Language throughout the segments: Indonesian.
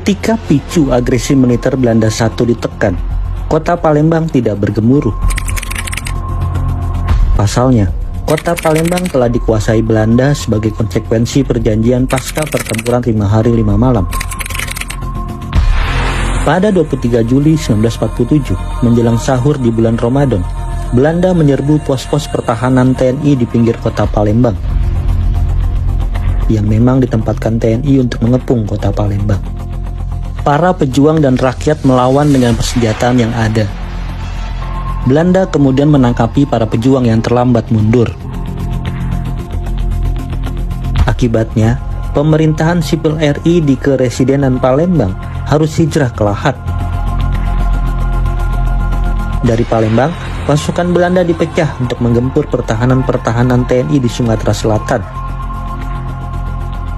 Ketika picu agresi militer Belanda I ditekan, kota Palembang tidak bergemuruh. Pasalnya, kota Palembang telah dikuasai Belanda sebagai konsekuensi perjanjian pasca pertempuran 5 hari 5 malam. Pada 23 Juli 1947, menjelang sahur di bulan Ramadan, Belanda menyerbu pos-pos pertahanan TNI di pinggir kota Palembang, yang memang ditempatkan TNI untuk mengepung kota Palembang. Para pejuang dan rakyat melawan dengan persenjataan yang ada. Belanda kemudian menangkapi para pejuang yang terlambat mundur. Akibatnya, pemerintahan sipil RI di Keresidenan Palembang harus hijrah ke Lahat. Dari Palembang, pasukan Belanda dipecah untuk menggempur pertahanan-pertahanan TNI di Sumatera Selatan.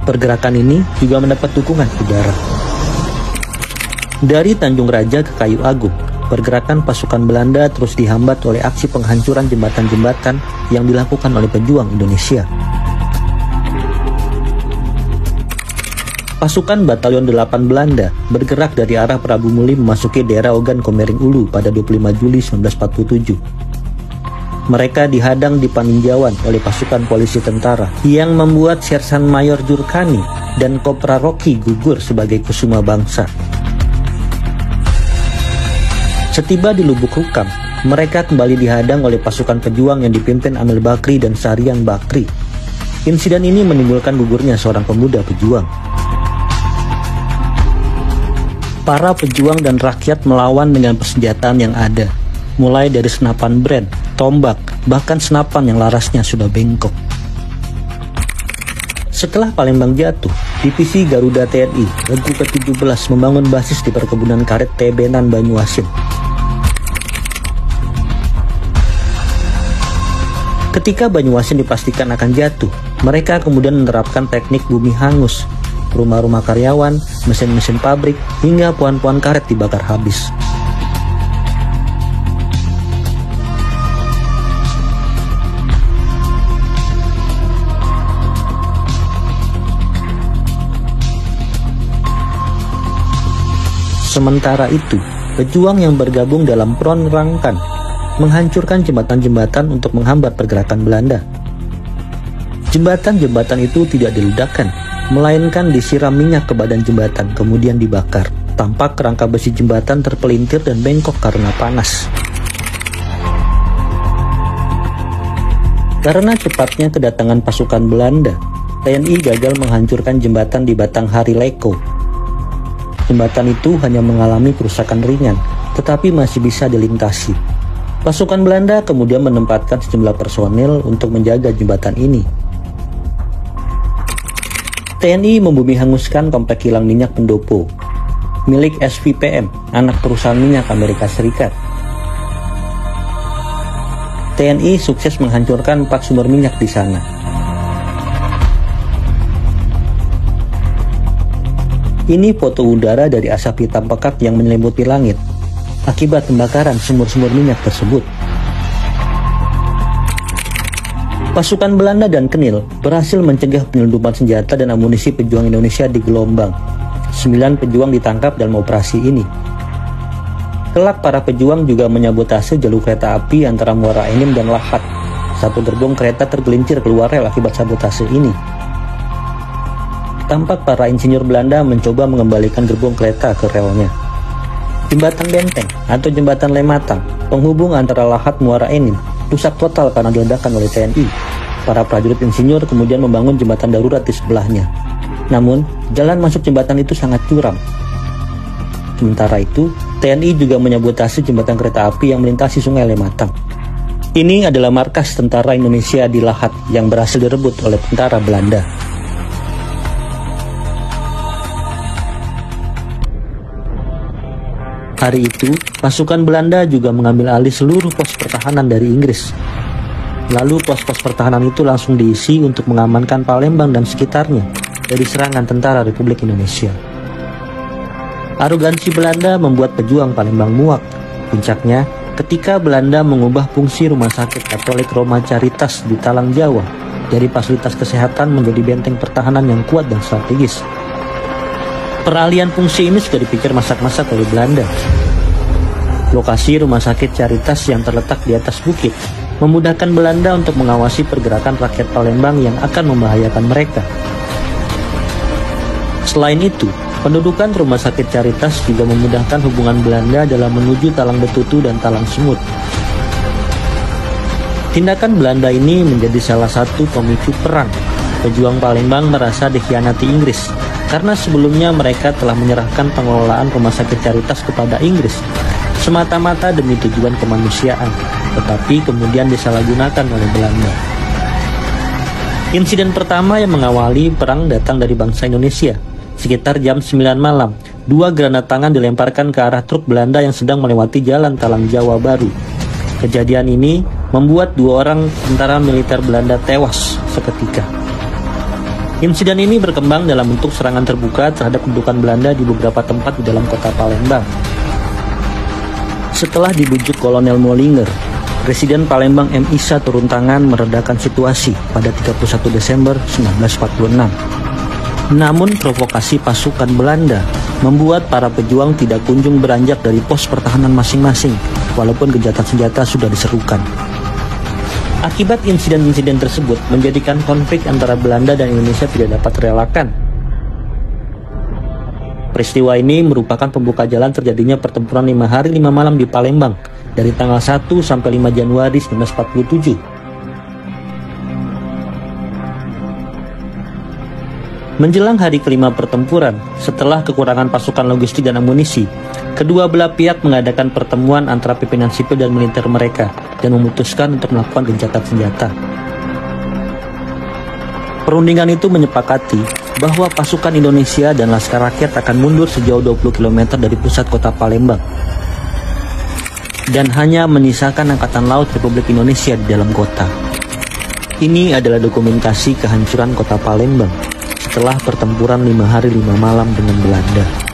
Pergerakan ini juga mendapat dukungan udara. Dari Tanjung Raja ke Kayu Agung, pergerakan pasukan Belanda terus dihambat oleh aksi penghancuran jembatan-jembatan yang dilakukan oleh pejuang Indonesia. Pasukan Batalion 8 Belanda bergerak dari arah Prabu Muli memasuki daerah Ogan Komering Ulu pada 25 Juli 1947. Mereka dihadang di Paninjauan oleh pasukan polisi tentara yang membuat Sersan Mayor Jurkani dan Kopra Rocky gugur sebagai kusuma bangsa. Setiba di Lubuk Rukam, mereka kembali dihadang oleh pasukan pejuang yang dipimpin Amil Bakri dan Sarian Bakri. Insiden ini menimbulkan gugurnya seorang pemuda pejuang. Para pejuang dan rakyat melawan dengan persenjataan yang ada, mulai dari senapan brand, tombak, bahkan senapan yang larasnya sudah bengkok. Setelah Palembang jatuh, Divisi Garuda TNI Regu ke-17 membangun basis di perkebunan karet Tebenan Banyuasin. Ketika Banyuasin dipastikan akan jatuh, mereka kemudian menerapkan teknik bumi hangus. Rumah-rumah karyawan, mesin-mesin pabrik, hingga pohon-pohon karet dibakar habis. Sementara itu, pejuang yang bergabung dalam Front Rangkan menghancurkan jembatan-jembatan untuk menghambat pergerakan Belanda. Jembatan-jembatan itu tidak diledakkan, melainkan disiram minyak ke badan jembatan kemudian dibakar. Tampak kerangka besi jembatan terpelintir dan bengkok karena panas. Karena cepatnya kedatangan pasukan Belanda, TNI gagal menghancurkan jembatan di Batanghari Leko. Jembatan itu hanya mengalami kerusakan ringan, tetapi masih bisa dilintasi. Pasukan Belanda kemudian menempatkan sejumlah personil untuk menjaga jembatan ini. TNI membumi hanguskan komplek kilang minyak Pendopo, milik SVPM, anak perusahaan minyak Amerika Serikat. TNI sukses menghancurkan 4 sumber minyak di sana. Ini foto udara dari asap hitam pekat yang menyelimuti langit akibat pembakaran sumur-sumur minyak tersebut. Pasukan Belanda dan Kenil berhasil mencegah penyelundupan senjata dan amunisi pejuang Indonesia di Gelombang. 9 pejuang ditangkap dalam operasi ini. Kelak para pejuang juga menyabotase jalur kereta api antara Muara Enim dan Lahat. 1 gerbong kereta tergelincir keluar rel akibat sabotase ini. Tampak para insinyur Belanda mencoba mengembalikan gerbong kereta ke relnya. Jembatan Benteng atau Jembatan Lematang, penghubung antara Lahat Muara Enim, rusak total karena diledakkan oleh TNI. Para prajurit insinyur kemudian membangun jembatan darurat di sebelahnya. Namun, jalan masuk jembatan itu sangat curam. Sementara itu, TNI juga menyabotase jembatan kereta api yang melintasi Sungai Lematang. Ini adalah markas tentara Indonesia di Lahat yang berhasil direbut oleh tentara Belanda. Hari itu, pasukan Belanda juga mengambil alih seluruh pos pertahanan dari Inggris. Lalu pos-pos pertahanan itu langsung diisi untuk mengamankan Palembang dan sekitarnya dari serangan tentara Republik Indonesia. Arogansi Belanda membuat pejuang Palembang muak. Puncaknya, ketika Belanda mengubah fungsi Rumah Sakit Katolik Roma Caritas di Talang Jawa dari fasilitas kesehatan menjadi benteng pertahanan yang kuat dan strategis. Peralihan fungsi ini sudah dipikir masak-masak oleh Belanda. Lokasi rumah sakit Caritas yang terletak di atas bukit memudahkan Belanda untuk mengawasi pergerakan rakyat Palembang yang akan membahayakan mereka. Selain itu, pendudukan rumah sakit Caritas juga memudahkan hubungan Belanda dalam menuju Talang Betutu dan Talang Semut. Tindakan Belanda ini menjadi salah satu pemicu perang. Pejuang Palembang merasa dikhianati Inggris, karena sebelumnya mereka telah menyerahkan pengelolaan rumah sakit Caritas kepada Inggris, semata-mata demi tujuan kemanusiaan, tetapi kemudian disalahgunakan oleh Belanda. Insiden pertama yang mengawali perang datang dari bangsa Indonesia. Sekitar jam 9 malam, 2 granat tangan dilemparkan ke arah truk Belanda yang sedang melewati jalan Talang Jawa Baru. Kejadian ini membuat 2 orang tentara militer Belanda tewas seketika. Insiden ini berkembang dalam bentuk serangan terbuka terhadap kedudukan Belanda di beberapa tempat di dalam kota Palembang. Setelah dibujuk Kolonel Molinger, Presiden Palembang M. Isa turun tangan meredakan situasi pada 31 Desember 1946. Namun provokasi pasukan Belanda membuat para pejuang tidak kunjung beranjak dari pos pertahanan masing-masing, walaupun gencatan senjata sudah diserukan. Akibat insiden-insiden tersebut menjadikan konflik antara Belanda dan Indonesia tidak dapat terelakkan. Peristiwa ini merupakan pembuka jalan terjadinya pertempuran 5 hari 5 malam di Palembang dari tanggal 1 sampai 5 Januari 1947. Menjelang hari kelima pertempuran, setelah kekurangan pasukan logistik dan amunisi, kedua belah pihak mengadakan pertemuan antara pimpinan sipil dan militer mereka dan memutuskan untuk melakukan gencatan senjata. Perundingan itu menyepakati bahwa pasukan Indonesia dan Laskar Rakyat akan mundur sejauh 20 km dari pusat kota Palembang dan hanya menyisakan Angkatan Laut Republik Indonesia di dalam kota. Ini adalah dokumentasi kehancuran kota Palembang setelah pertempuran 5 hari 5 malam dengan Belanda.